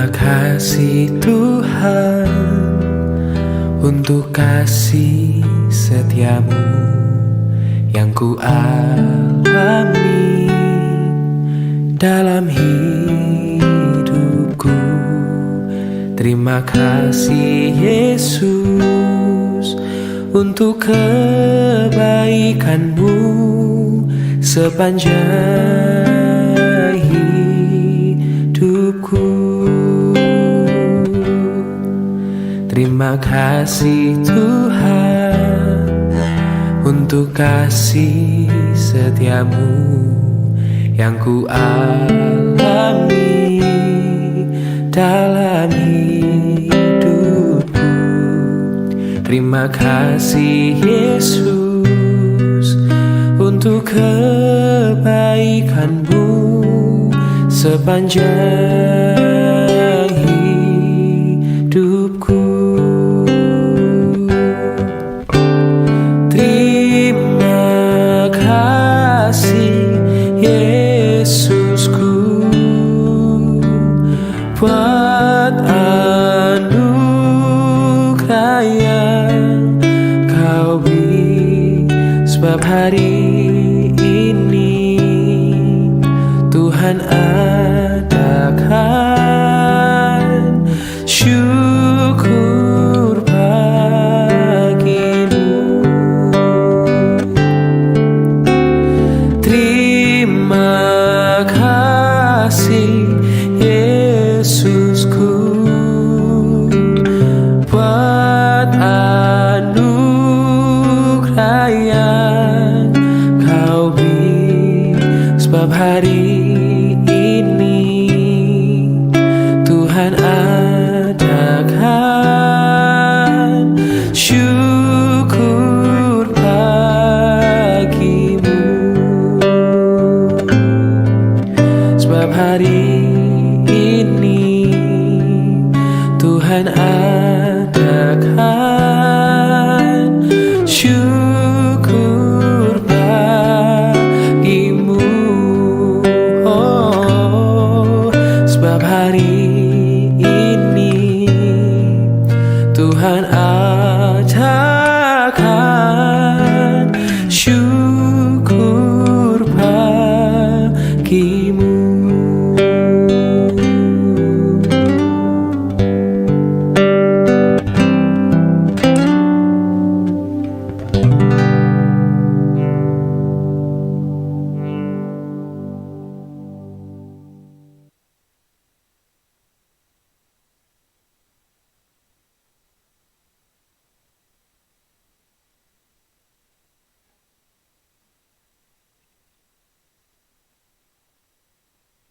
Terima kasih Tuhan untuk kasih setiamu yang ku alami dalam hidupku. Terima kasih Yesus untuk kebaikanmu sepanjang hidupku. Terima kasih Tuhan untuk kasih setiamu yang ku alami dalam hidupku. Terima kasih Yesus untuk kebaikanmu sepanjang hidupku. Terima kasih Yesusku buat anugerah yang kau beri, sebab hari ini Tuhan adakan syukur bagimu. Terima kasih Yesusku buat anugerah yang kau beri, sebab hari ini Tuhan adakan syukur bagimu, sebab hari ini Tuhan adakan syukur bagimu. Oh, sebab hari ini Tuhan adakan syukur bagimu.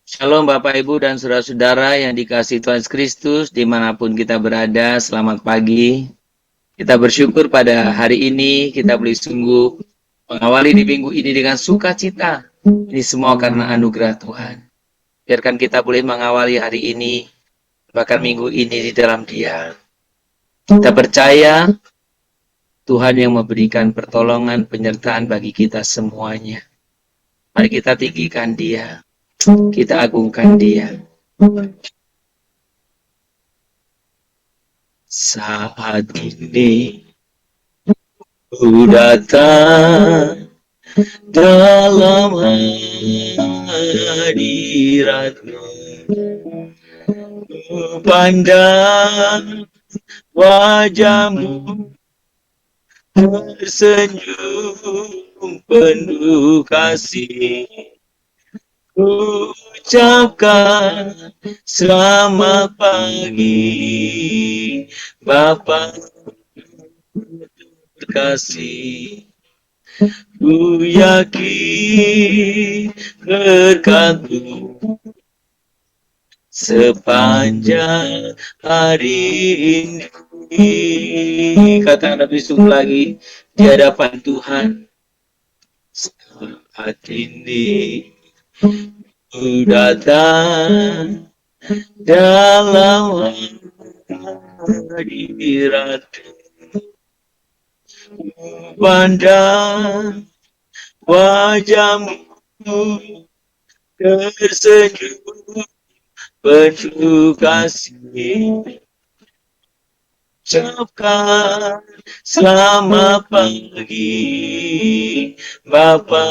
Shalom Bapak Ibu dan Saudara-saudara yang dikasihi Tuhan Yesus Kristus dimanapun kita berada, selamat pagi. Kita bersyukur pada hari ini kita boleh sungguh mengawali di minggu ini dengan sukacita. Ini semua karena anugerah Tuhan. Biarkan kita boleh mengawali hari ini, bahkan minggu ini di dalam Dia. Kita percaya Tuhan yang memberikan pertolongan, penyertaan bagi kita semuanya. Mari kita tinggikan Dia. Kita agungkan Dia. Saat ini ku datang dalam hadirat-Mu, ku pandang wajah-Mu tersenyum penuh kasih. Ucapkan selamat pagi Bapa terkasih. Ku yakin berkat-Mu sepanjang hari ini. Katakan lebih sungguh lagi di hadapan Tuhan. Saat ini ku datang dalam hadirat-Mu, pandang wajah-Mu tersenyum penuh kasih. Ucapkan selamat pagi, Bapa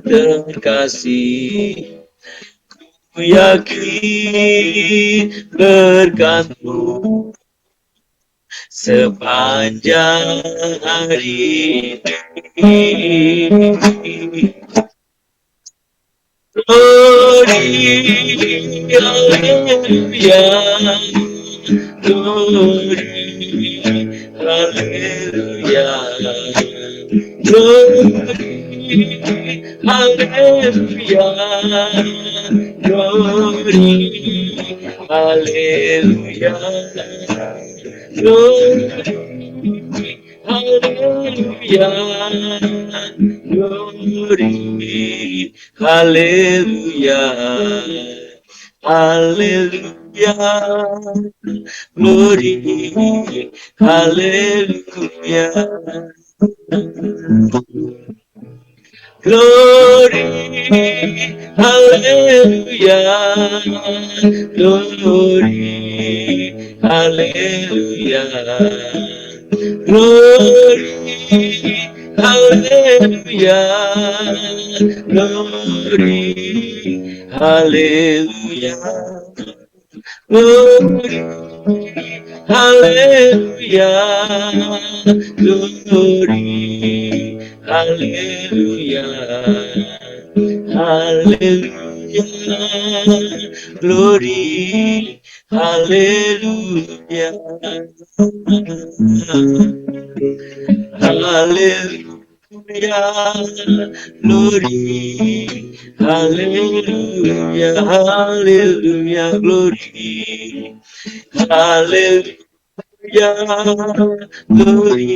terkasih. Ku yakin berkatmu sepanjang hari ini. Glory, hallelujah. Glory, hallelujah. Glory, hallelujah. Glory, hallelujah. Glory, hallelujah. Glory, hallelujah. Hallelujah. Glory, hallelujah. Glory, hallelujah. Glory, hallelujah. Glory, hallelujah. Glory, hallelujah. Glory, hallelujah. Glory, hallelujah. Hallelujah. Glory, hallelujah. Hallelujah. Glory, hallelujah. Hallelujah. Glory, hallelujah. Glory,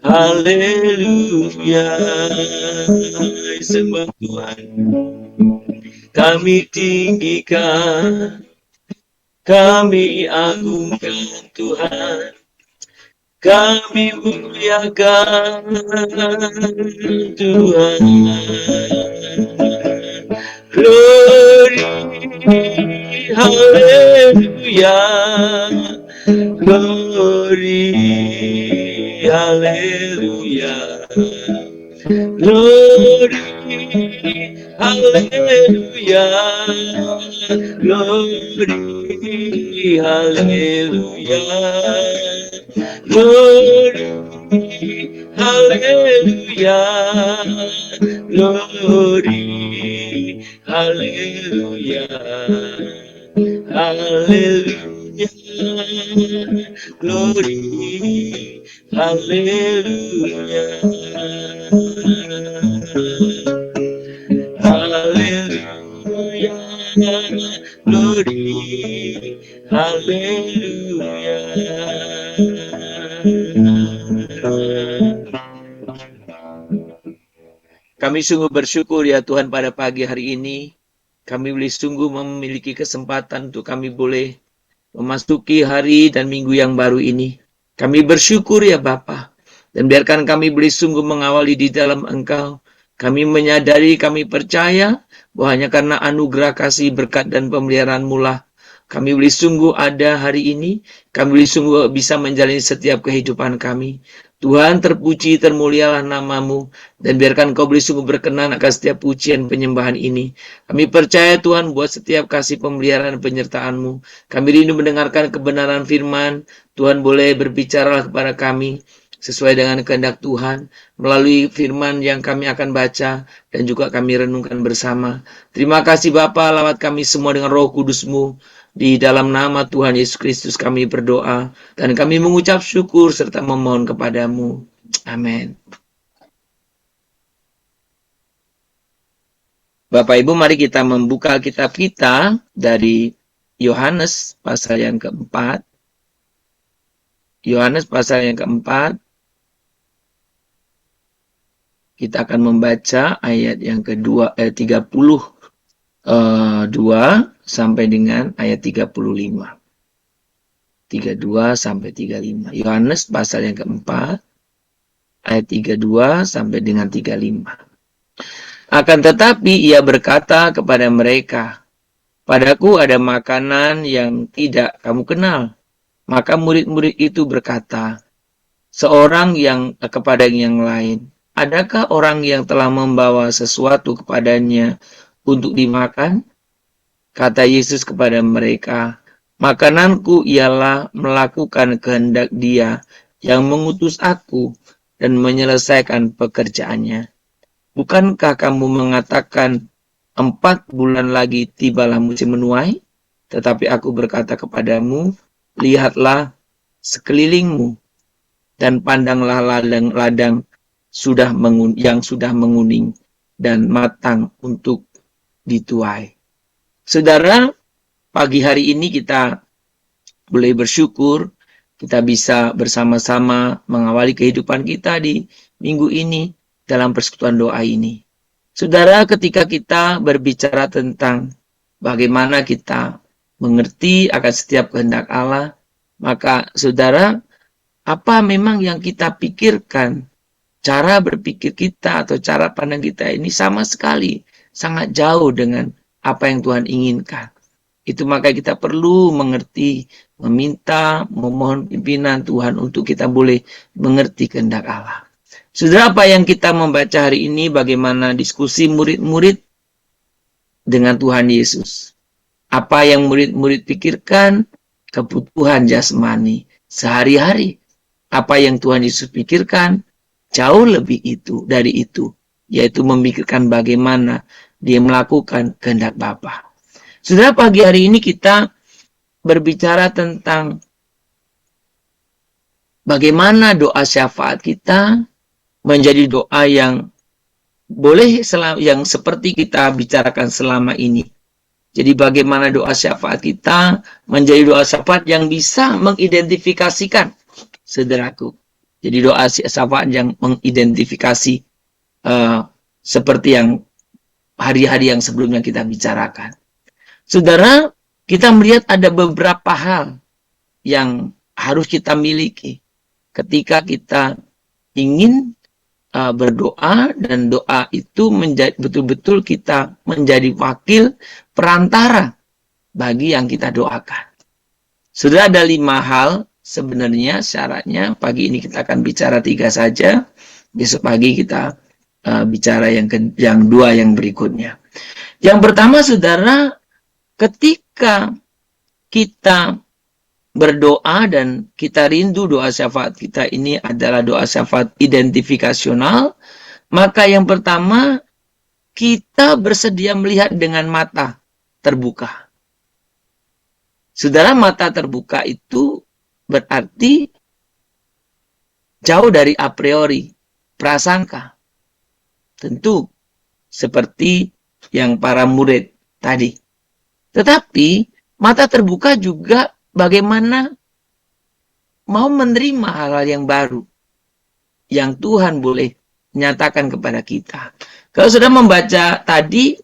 hallelujah. Sembah Tuhan, kami tinggikan, kami agungkan Tuhan, kami muliakan Tuhan. Glory, hallelujah. Glory, hallelujah. Glory, hallelujah. Glory, hallelujah. Glory, hallelujah. Glory, hallelujah. Hallelujah. Glory, hallelujah. Hallelujah. Glory, hallelujah. Kami sungguh bersyukur ya Tuhan pada pagi hari ini. Kami boleh sungguh memiliki kesempatan untuk kami boleh memasuki hari dan minggu yang baru ini. Kami bersyukur ya Bapa. Dan biarkan kami boleh sungguh mengawali di dalam Engkau. Kami menyadari, kami percaya bahwa hanya karena anugerah kasih, berkat dan pemeliharaan-Mu lah kami boleh sungguh ada hari ini. Kami boleh sungguh bisa menjalani setiap kehidupan kami. Tuhan, terpuji, termulialah nama-Mu. Dan biarkan Kau boleh sungguh berkenan akan setiap pujian penyembahan ini. Kami percaya Tuhan buat setiap kasih pemeliharaan penyertaan-Mu. Kami rindu mendengarkan kebenaran firman. Tuhan boleh berbicara kepada kami sesuai dengan kehendak Tuhan melalui firman yang kami akan baca dan juga kami renungkan bersama. Terima kasih Bapa, lawat kami semua dengan Roh Kudus-Mu. Di dalam nama Tuhan Yesus Kristus kami berdoa dan kami mengucap syukur serta memohon kepadamu. Amin. Bapak Ibu, mari kita membuka kitab kita dari Yohanes pasal yang keempat. Yohanes pasal yang keempat. Kita akan membaca ayat yang kedua, 32 sampai dengan ayat 35. 32 sampai 35. Yohanes pasal yang keempat, ayat 32 sampai dengan 35. Akan tetapi ia berkata kepada mereka, Padaku ada makanan yang tidak kamu kenal. Maka murid-murid itu berkata, seorang yang kepada yang lain, adakah orang yang telah membawa sesuatu kepadanya untuk dimakan? Kata Yesus kepada mereka, makananku ialah melakukan kehendak Dia yang mengutus aku dan menyelesaikan pekerjaannya. Bukankah kamu mengatakan 4 bulan lagi tibalah musim menuai? Tetapi aku berkata kepadamu, lihatlah sekelilingmu dan pandanglah ladang-ladang yang sudah menguning dan matang untuk dituai. Saudara, pagi hari ini kita boleh bersyukur, kita bisa bersama-sama mengawali kehidupan kita di minggu ini dalam persekutuan doa ini. Saudara, ketika kita berbicara tentang bagaimana kita mengerti akan setiap kehendak Allah, maka saudara, apa memang yang kita pikirkan, cara berpikir kita atau cara pandang kita ini sama sekali sangat jauh dengan apa yang Tuhan inginkan. Itu maka kita perlu mengerti, meminta, memohon pimpinan Tuhan untuk kita boleh mengerti kehendak Allah. Saudara, apa yang kita membaca hari ini bagaimana diskusi murid-murid dengan Tuhan Yesus. Apa yang murid-murid pikirkan, kebutuhan jasmani sehari-hari. Apa yang Tuhan Yesus pikirkan, jauh lebih dari itu. Yaitu memikirkan bagaimana dia melakukan kehendak Bapa. Saudara, pagi hari ini kita berbicara tentang bagaimana doa syafaat kita menjadi doa yang boleh yang seperti kita bicarakan selama ini. Jadi bagaimana doa syafaat kita menjadi doa syafaat yang bisa mengidentifikasikan saudaraku. Jadi doa syafaat yang mengidentifikasi seperti yang hari-hari yang sebelumnya kita bicarakan. Saudara, kita melihat ada beberapa hal yang harus kita miliki ketika kita ingin berdoa, dan doa itu betul-betul kita menjadi wakil perantara bagi yang kita doakan. Sudah ada 5 hal sebenarnya syaratnya. Pagi ini kita akan bicara 3 saja. Besok pagi kita bicara yang 2 yang berikutnya. Yang pertama, saudara, ketika kita berdoa dan kita rindu doa syafaat kita ini adalah doa syafaat identifikasional, maka yang pertama kita bersedia melihat dengan mata terbuka. Saudara, mata terbuka itu berarti jauh dari a priori, prasangka. Tentu seperti yang para murid tadi. Tetapi mata terbuka juga bagaimana mau menerima hal-hal yang baru yang Tuhan boleh nyatakan kepada kita. Kalau sudah membaca tadi,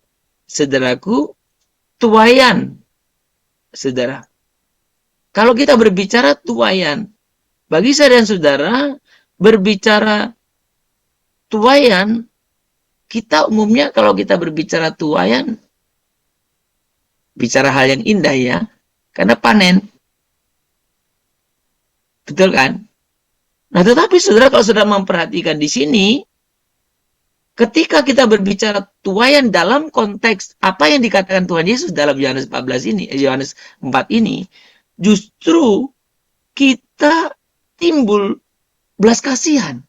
saudaraku, tuayan, saudara. Kalau kita berbicara tuayan, bagi saya dan saudara, berbicara tuayan, kita umumnya kalau kita berbicara tuayan, bicara hal yang indah ya, karena panen. Betul kan? Nah, tetapi saudara, kalau saudara memperhatikan di sini, ketika kita berbicara tuayan dalam konteks apa yang dikatakan Tuhan Yesus dalam Yohanes 14 ini, Yohanes 4 ini, justru kita timbul belas kasihan.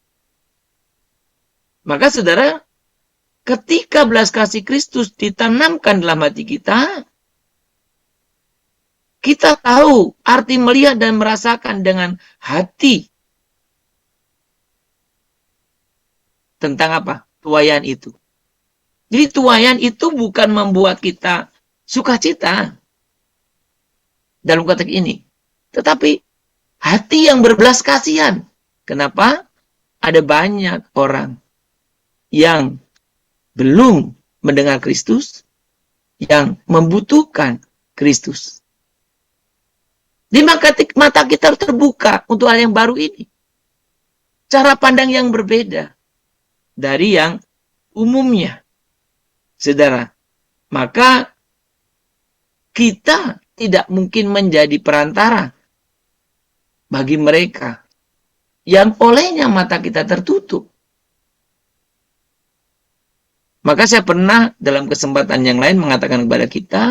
Maka saudara, ketika belas kasih Kristus ditanamkan dalam hati kita, kita tahu arti melihat dan merasakan dengan hati tentang apa? Tuayan itu. Jadi tuayan itu bukan membuat kita sukacita dalam konteks ini, tetapi hati yang berbelas kasihan. Kenapa? Ada banyak orang yang belum mendengar Kristus, yang membutuhkan Kristus. Di mata kita terbuka untuk hal yang baru ini. Cara pandang yang berbeda dari yang umumnya. Saudara, maka kita tidak mungkin menjadi perantara bagi mereka yang olehnya mata kita tertutup. Maka saya pernah dalam kesempatan yang lain mengatakan kepada kita,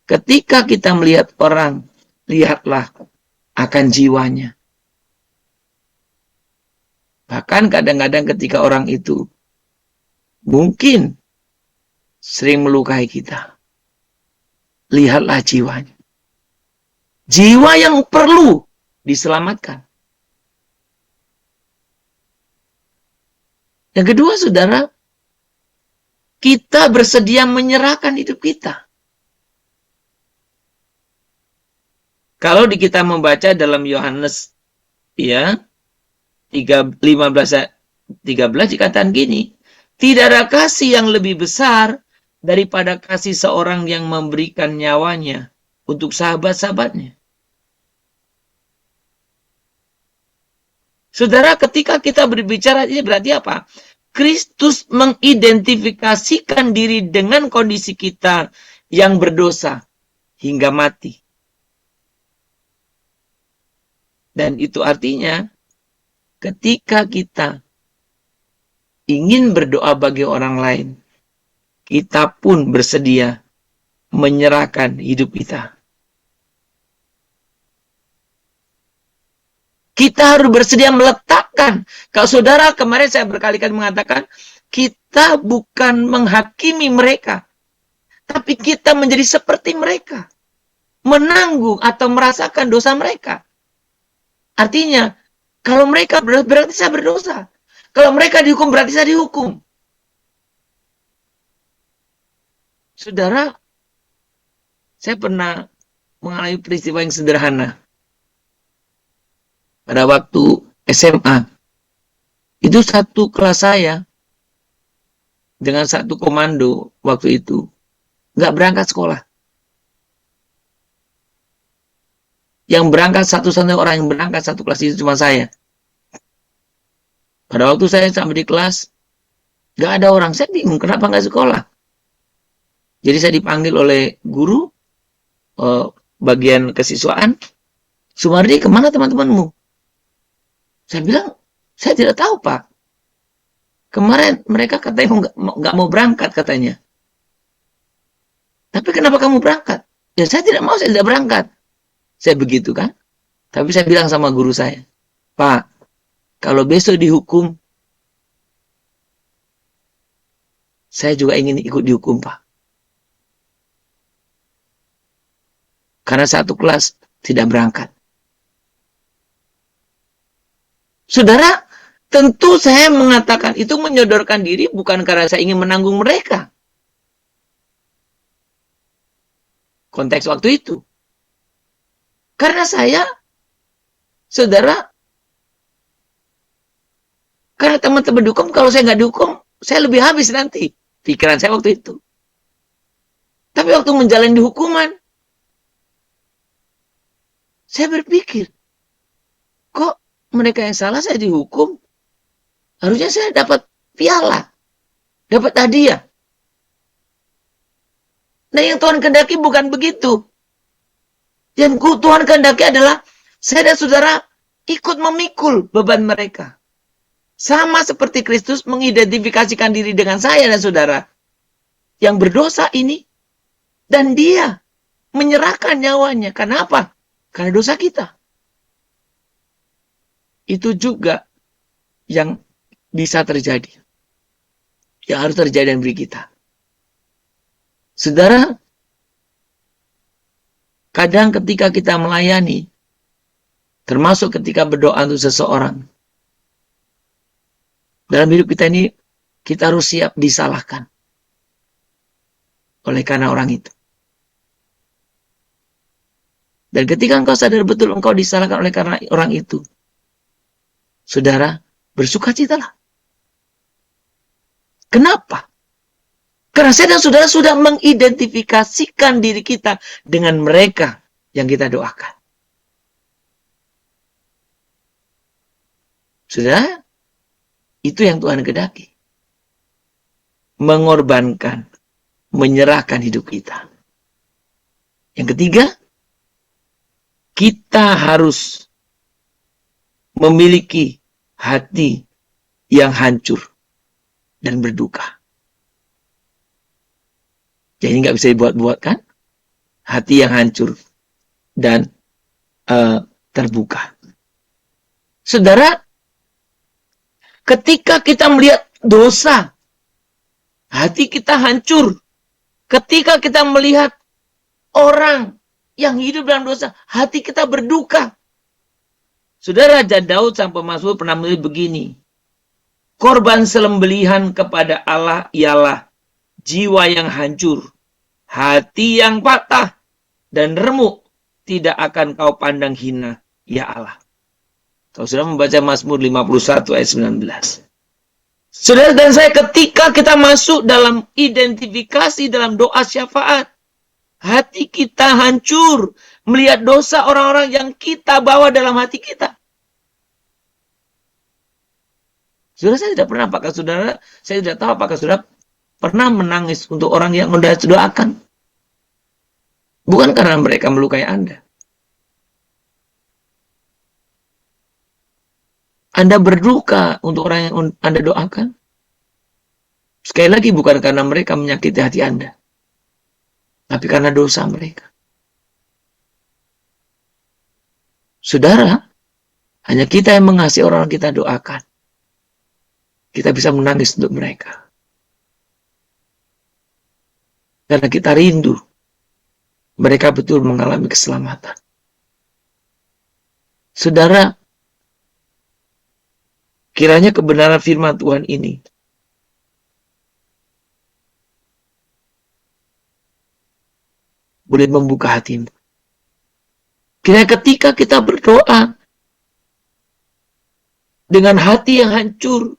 ketika kita melihat orang, lihatlah akan jiwanya. Bahkan kadang-kadang ketika orang itu mungkin sering melukai kita, lihatlah jiwanya. Jiwa yang perlu diselamatkan. Yang kedua, saudara, kita bersedia menyerahkan hidup kita. Kalau kita membaca dalam Yohanes ya 15:13 dikatakan gini, tidak ada kasih yang lebih besar daripada kasih seorang yang memberikan nyawanya untuk sahabat-sahabatnya. Saudara, ketika kita berbicara ini berarti apa? Kristus mengidentifikasikan diri dengan kondisi kita yang berdosa hingga mati. Dan itu artinya ketika kita ingin berdoa bagi orang lain, kita pun bersedia menyerahkan hidup kita. Kita harus bersedia meletakkan. Kalau saudara, kemarin saya berkali-kali mengatakan, kita bukan menghakimi mereka, tapi kita menjadi seperti mereka. Menanggung atau merasakan dosa mereka. Artinya, kalau mereka berarti saya berdosa. Kalau mereka dihukum, berarti saya dihukum. Saudara, saya pernah mengalami peristiwa yang sederhana. Pada waktu SMA, itu satu kelas saya dengan satu komando waktu itu nggak berangkat sekolah. Yang berangkat satu-satunya orang yang berangkat satu kelas itu cuma saya. Pada waktu saya sampai di kelas, nggak ada orang. Saya bingung kenapa nggak sekolah. Jadi saya dipanggil oleh guru bagian kesiswaan. Sumardi, kemana teman-temanmu? Saya bilang, saya tidak tahu, Pak. Kemarin mereka katanya nggak mau berangkat katanya. Tapi kenapa kamu berangkat? Ya saya tidak mau, saya tidak berangkat. Saya begitu kan. Tapi saya bilang sama guru saya, Pak, kalau besok dihukum, saya juga ingin ikut dihukum, Pak. Karena satu kelas tidak berangkat. Saudara, tentu saya mengatakan itu menyodorkan diri bukan karena saya ingin menanggung mereka. Konteks waktu itu. Karena saya, saudara, karena teman-teman dihukum, kalau saya nggak dihukum, saya lebih habis nanti. Pikiran saya waktu itu. Tapi waktu menjalani hukuman, saya berpikir, kok mereka yang salah saya dihukum? Harusnya saya dapat piala, dapat hadiah. Nah, yang Tuhan kehendaki bukan begitu. Yang Tuhan kehendaki adalah saya dan saudara ikut memikul beban mereka. Sama seperti Kristus mengidentifikasikan diri dengan saya dan saudara yang berdosa ini. Dan dia menyerahkan nyawanya. Kenapa? Karena dosa kita. Itu juga yang bisa terjadi. Yang harus terjadi dalam diri kita. Saudara, kadang ketika kita melayani, termasuk ketika berdoa untuk seseorang, dalam hidup kita ini, kita harus siap disalahkan oleh karena orang itu. Dan ketika engkau sadar betul engkau disalahkan oleh karena orang itu, saudara, bersukacitalah. Kenapa? Karena saya dan saudara sudah mengidentifikasikan diri kita dengan mereka yang kita doakan. Saudara, itu yang Tuhan kehendaki. Mengorbankan, menyerahkan hidup kita. Yang ketiga, kita harus memiliki hati yang hancur dan berduka. Jadi nggak bisa dibuat-buat kan? Hati yang hancur dan terbuka. Saudara, ketika kita melihat dosa, hati kita hancur. Ketika kita melihat orang yang hidup dalam dosa, hati kita berduka. Saudara, Raja Daud sang pemazmur pernah menulis begini. Korban sembelihan kepada Allah ialah jiwa yang hancur, hati yang patah, dan remuk tidak akan kau pandang hina, ya Allah. Kau sudah membaca Mazmur 51 ayat 19. Saudara dan saya, ketika kita masuk dalam identifikasi dalam doa syafaat, hati kita hancur melihat dosa orang-orang yang kita bawa dalam hati kita. Saudara, saya tidak pernah, apakah saudara, saya tidak tahu apakah saudara pernah menangis untuk orang yang Anda doakan. Bukan karena mereka melukai Anda. Anda berduka untuk orang yang Anda doakan. Sekali lagi, bukan karena mereka menyakiti hati Anda, tapi karena dosa mereka. Saudara, hanya kita yang mengasihi orang yang kita doakan. Kita bisa menangis untuk mereka. Karena kita rindu mereka betul mengalami keselamatan. Saudara, kiranya kebenaran firman Tuhan ini boleh membuka hatimu. Kiranya ketika kita berdoa dengan hati yang hancur,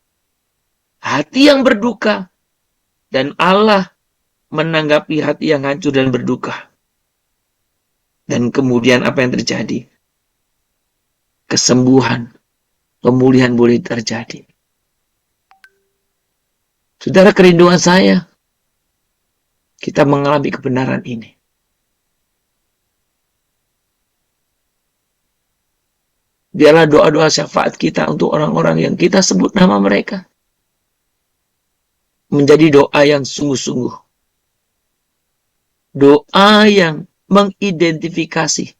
hati yang berduka, dan Allah menanggapi hati yang hancur dan berduka. Dan kemudian apa yang terjadi? Kesembuhan, pemulihan boleh terjadi. Saudara, kerinduan saya, kita mengalami kebenaran ini. Biarlah doa-doa syafaat kita untuk orang-orang yang kita sebut nama mereka menjadi doa yang sungguh-sungguh. Doa yang mengidentifikasi.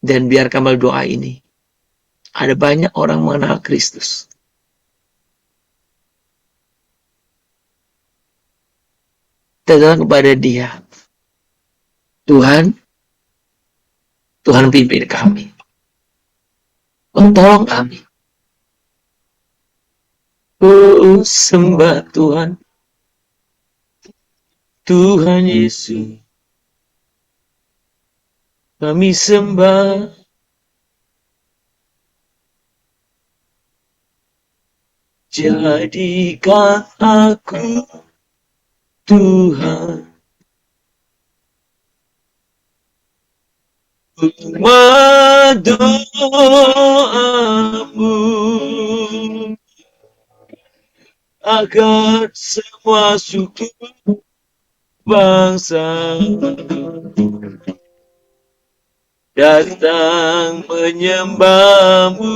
Dan biarkan melalui doa ini ada banyak orang mengenal Kristus. Kita datang kepada Dia. Tuhan pimpin kami. Tolong kami. Oh, sembah Tuhan. Tuhan Yesus. Kami sembah. Jadikan aku Tuhan. Semua doamu agar semua suku bangsa datang menyembahmu.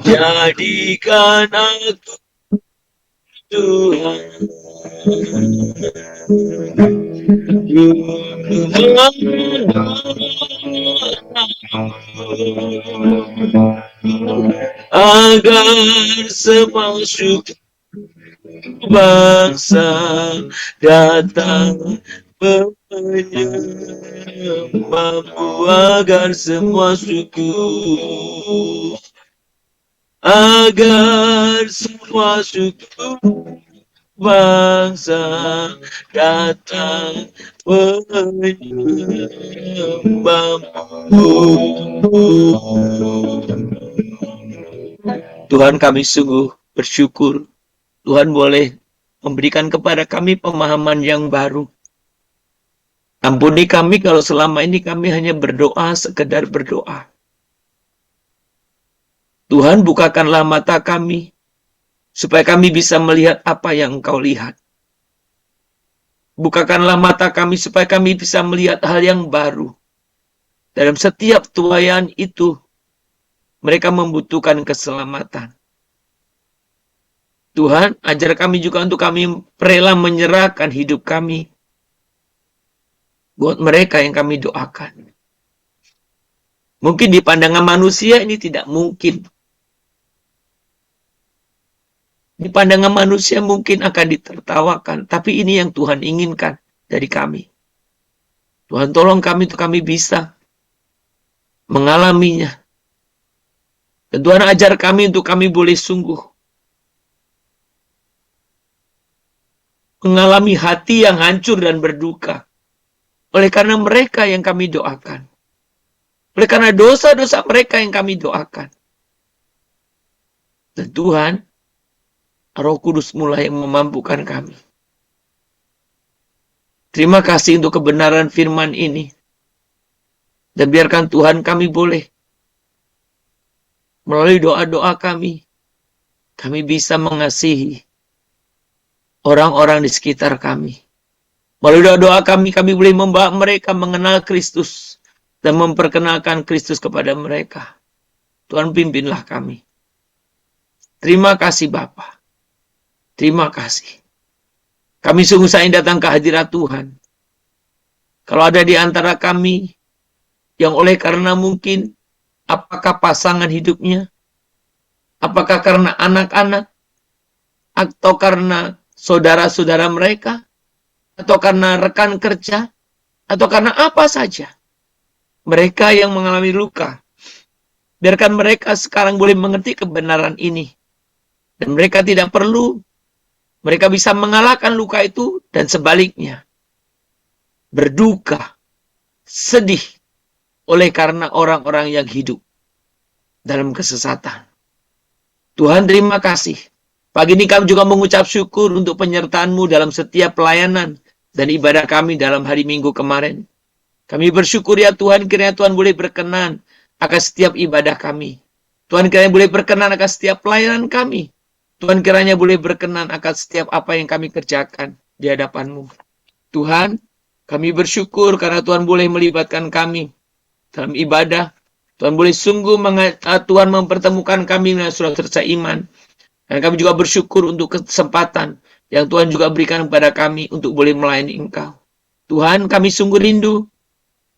Jadikan aku Tuhan. Agar semua suku bangsa datang menyembahmu. Agar semua suku, agar semua suku bangsa datang menyembahmu. Tuhan, kami sungguh bersyukur Tuhan boleh memberikan kepada kami pemahaman yang baru. Ampuni kami kalau selama ini kami hanya berdoa sekedar berdoa. Tuhan, bukakanlah mata kami, supaya kami bisa melihat apa yang Engkau lihat. Bukakanlah mata kami, supaya kami bisa melihat hal yang baru. Dalam setiap tuaian itu, mereka membutuhkan keselamatan. Tuhan, ajar kami juga untuk kami rela menyerahkan hidup kami buat mereka yang kami doakan. Mungkin di pandangan manusia ini tidak mungkin. Di pandangan manusia mungkin akan ditertawakan, tapi ini yang Tuhan inginkan dari kami. Tuhan, tolong kami untuk kami bisa mengalaminya. Dan Tuhan, ajar kami untuk kami boleh sungguh mengalami hati yang hancur dan berduka oleh karena mereka yang kami doakan. Oleh karena dosa-dosa mereka yang kami doakan. Dan Tuhan, Roh Kudus mulai yang memampukan kami. Terima kasih untuk kebenaran firman ini. Dan biarkan Tuhan kami boleh, melalui doa-doa kami bisa mengasihi orang-orang di sekitar kami. Melalui doa-doa kami boleh membawa mereka mengenal Kristus dan memperkenalkan Kristus kepada mereka. Tuhan, pimpinlah kami. Terima kasih Bapa. Terima kasih. Kami sungguh sayang datang ke hadirat Tuhan. Kalau ada di antara kami yang oleh karena mungkin apakah pasangan hidupnya, apakah karena anak-anak, atau karena saudara-saudara mereka, atau karena rekan kerja, atau karena apa saja, mereka yang mengalami luka, biarkan mereka sekarang boleh mengerti kebenaran ini. Dan mereka tidak perlu, mereka bisa mengalahkan luka itu, dan sebaliknya, berduka, sedih, oleh karena orang-orang yang hidup dalam kesesatan. Tuhan, terima kasih. Pagi ini kami juga mengucap syukur untuk penyertaan-Mu dalam setiap pelayanan dan ibadah kami dalam hari Minggu kemarin. Kami bersyukur ya Tuhan, kiranya Tuhan boleh berkenan akan setiap ibadah kami. Tuhan kiranya boleh berkenan akan setiap pelayanan kami. Tuhan kiranya boleh berkenan akan setiap apa yang kami kerjakan di hadapan-Mu. Tuhan, kami bersyukur karena Tuhan boleh melibatkan kami dalam ibadah. Tuhan boleh sungguh Tuhan mempertemukan kami dengan saudara iman. Dan kami juga bersyukur untuk kesempatan yang Tuhan juga berikan kepada kami untuk boleh melayani Engkau. Tuhan, kami sungguh rindu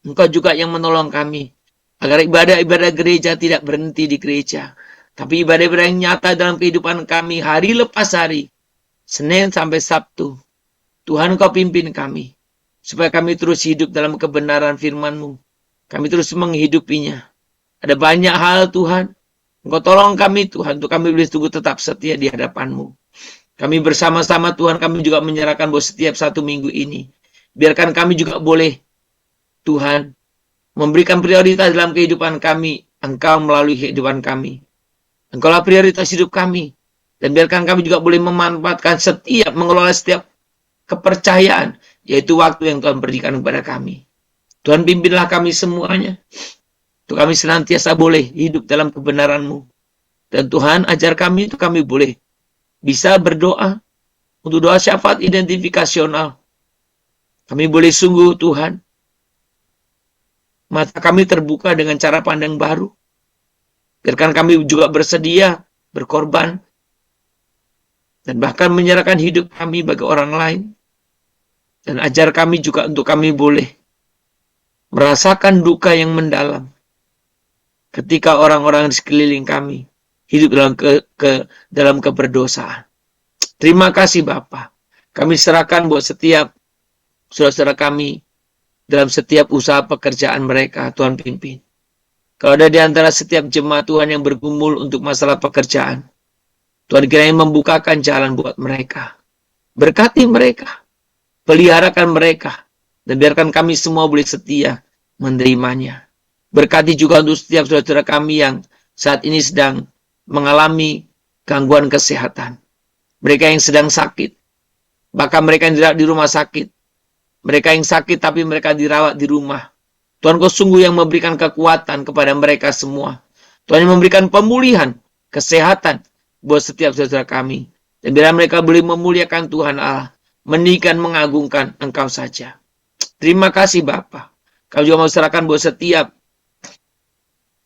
Engkau juga yang menolong kami, agar ibadah-ibadah gereja tidak berhenti di gereja, tapi ibadah-ibadah yang nyata dalam kehidupan kami hari lepas hari, Senin sampai Sabtu. Tuhan, Engkau pimpin kami, supaya kami terus hidup dalam kebenaran firman-Mu. Kami terus menghidupinya. Ada banyak hal Tuhan, Engkau tolong kami Tuhan, untuk kami boleh tunggu tetap setia di hadapan-Mu. Kami bersama-sama Tuhan, kami juga menyerahkan bahwa setiap satu minggu ini, biarkan kami juga boleh Tuhan memberikan prioritas dalam kehidupan kami, Engkau melalui kehidupan kami. Engkaulah prioritas hidup kami. Dan biarkan kami juga boleh memanfaatkan mengelola setiap kepercayaan, yaitu waktu yang Tuhan berikan kepada kami. Tuhan, pimpinlah kami semuanya. Untuk kami senantiasa boleh hidup dalam kebenaran-Mu. Dan Tuhan, ajar kami untuk kami boleh bisa berdoa untuk doa syafaat identifikasional. Kami boleh sungguh Tuhan, mata kami terbuka dengan cara pandang baru. Biarkan kami juga bersedia berkorban dan bahkan menyerahkan hidup kami bagi orang lain. Dan ajar kami juga untuk kami boleh merasakan duka yang mendalam ketika orang-orang di sekeliling kami hidup dalam keberdosaan. Terima kasih Bapa. Kami serahkan buat setiap saudara-saudara kami dalam setiap usaha pekerjaan mereka, Tuhan pimpin. Kalau ada di antara setiap jemaat Tuhan yang bergumul untuk masalah pekerjaan, Tuhan kiranya membukakan jalan buat mereka. Berkati mereka, peliharakan mereka, dan biarkan kami semua boleh setia menerimanya. Berkati juga untuk setiap saudara-saudara kami yang saat ini sedang mengalami gangguan kesehatan. Mereka yang sedang sakit, bahkan mereka yang dirawat di rumah sakit. Mereka yang sakit tapi mereka dirawat di rumah. Tuhan, Kau sungguh yang memberikan kekuatan kepada mereka semua. Tuhan yang memberikan pemulihan, kesehatan buat setiap saudara kami. Dan biar mereka boleh memuliakan Tuhan Allah, meninggikan, mengagungkan Engkau saja. Terima kasih Bapa. Kami juga mau serahkan buat setiap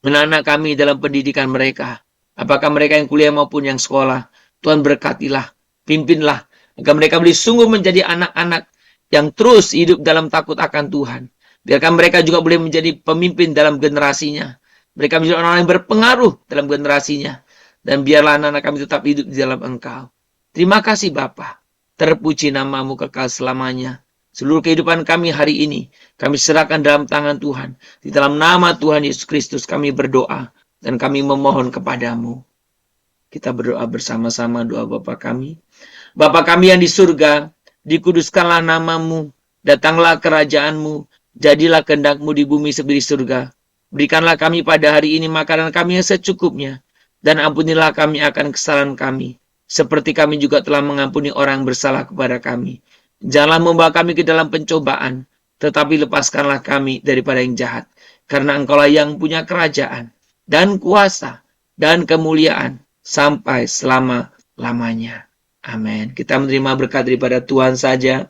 anak-anak kami dalam pendidikan mereka. Apakah mereka yang kuliah maupun yang sekolah. Tuhan berkatilah, pimpinlah. Agar mereka boleh sungguh menjadi anak-anak yang terus hidup dalam takut akan Tuhan. Biarkan mereka juga boleh menjadi pemimpin dalam generasinya. Mereka menjadi orang yang berpengaruh dalam generasinya. Dan biarlah anak-anak kami tetap hidup di dalam Engkau. Terima kasih Bapa. Terpuji namamu kekal selamanya. Seluruh kehidupan kami hari ini, kami serahkan dalam tangan Tuhan. Di dalam nama Tuhan Yesus Kristus kami berdoa. Dan kami memohon kepadamu. Kita berdoa bersama-sama doa Bapa kami. Bapa kami yang di surga, dikuduskanlah namamu, datanglah kerajaanmu, jadilah kehendakmu di bumi seperti di surga. Berikanlah kami pada hari ini makanan kami yang secukupnya, dan ampunilah kami akan kesalahan kami, seperti kami juga telah mengampuni orang yang bersalah kepada kami. Janganlah membawa kami ke dalam pencobaan, tetapi lepaskanlah kami daripada yang jahat, karena Engkaulah yang punya kerajaan, dan kuasa, dan kemuliaan, sampai selama-lamanya. Amin. Kita menerima berkat daripada Tuhan saja.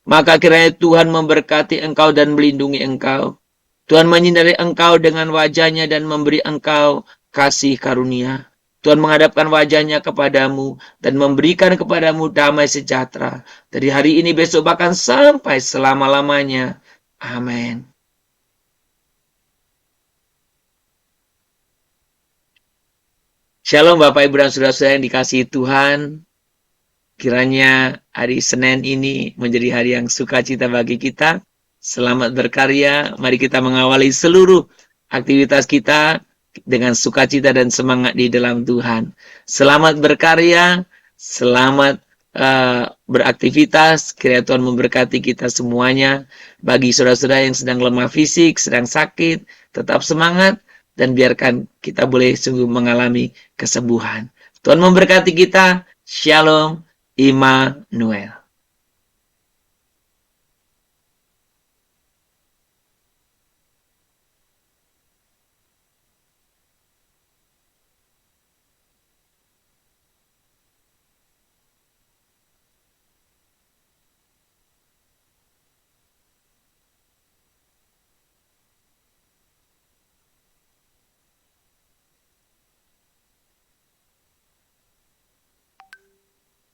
Maka kiranya Tuhan memberkati engkau dan melindungi engkau. Tuhan menyinari engkau dengan wajahnya dan memberi engkau kasih karunia. Tuhan menghadapkan wajahnya kepadamu dan memberikan kepadamu damai sejahtera. Dari hari ini, besok, bahkan sampai selama-lamanya. Amin. Shalom Bapak, Ibu, dan Saudara-saudara yang dikasihi Tuhan. Kiranya hari Senin ini menjadi hari yang sukacita bagi kita. Selamat berkarya. Mari kita mengawali seluruh aktivitas kita dengan sukacita dan semangat di dalam Tuhan. Selamat berkarya, selamat beraktivitas. Kiranya Tuhan memberkati kita semuanya. Bagi saudara-saudara yang sedang lemah fisik, sedang sakit, tetap semangat dan biarkan kita boleh sungguh mengalami kesembuhan. Tuhan memberkati kita. Shalom. Immanuel.